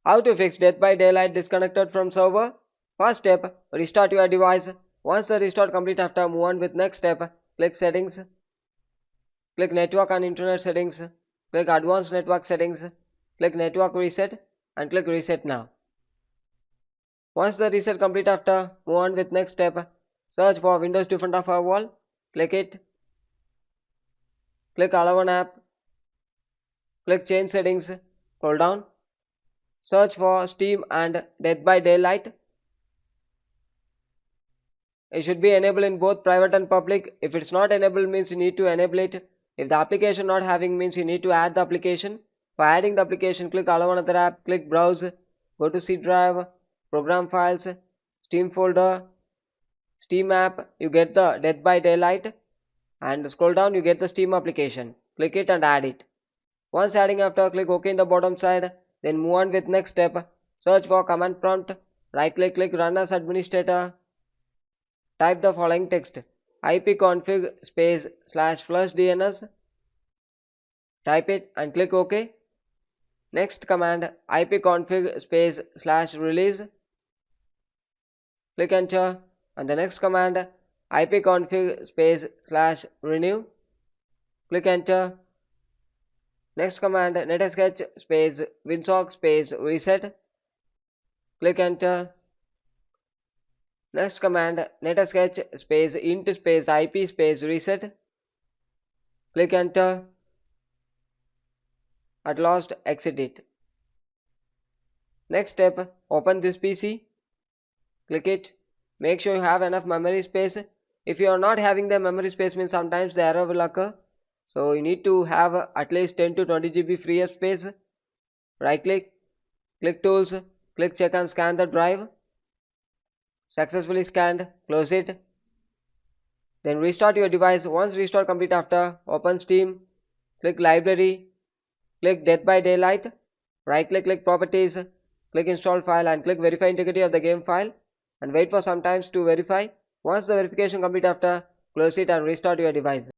How to fix Death by Daylight disconnected from server? First step, restart your device. Once the restart complete, after move on with next step. Click settings, click network and internet settings, click advanced network settings, click network reset and click reset now. Once the reset complete, after move on with next step. Search for Windows Defender Firewall, click it, click allow an app, click change settings, scroll down, search for Steam and Death by Daylight. It should be enabled in both private and public. If it's not enabled means you need to enable it. If the application not having means you need to add the application. For adding the application, click allow another app, click browse, go to C drive, program files, Steam folder, Steam app, you get the Death by Daylight and scroll down, you get the Steam application. Click it and add it. Once adding, after click OK in the bottom side, then move on with next step. Search for command prompt, right click run as administrator. Type the following text: ipconfig space /flush DNS. Type it and click OK. Next command, ipconfig space /release. Click enter, and the next command, ipconfig space /renew. Click enter. Next command, netsketch space winsock space reset. Click enter. Next command, netsketch space int space ip space reset. Click enter. At last, exit it. Next step, open this PC. Click it. Make sure you have enough memory space. If you are not having the memory space, means sometimes the error will occur. So you need to have at least 10 to 20 GB free up space. Right click, click tools, click check and scan the drive. Successfully scanned, close it. Then restart your device. Once restart complete, after open Steam, click library, click Death by Daylight, right click properties, click install file and click verify integrity of the game file and wait for some times to verify. Once the verification complete, after close it and restart your device.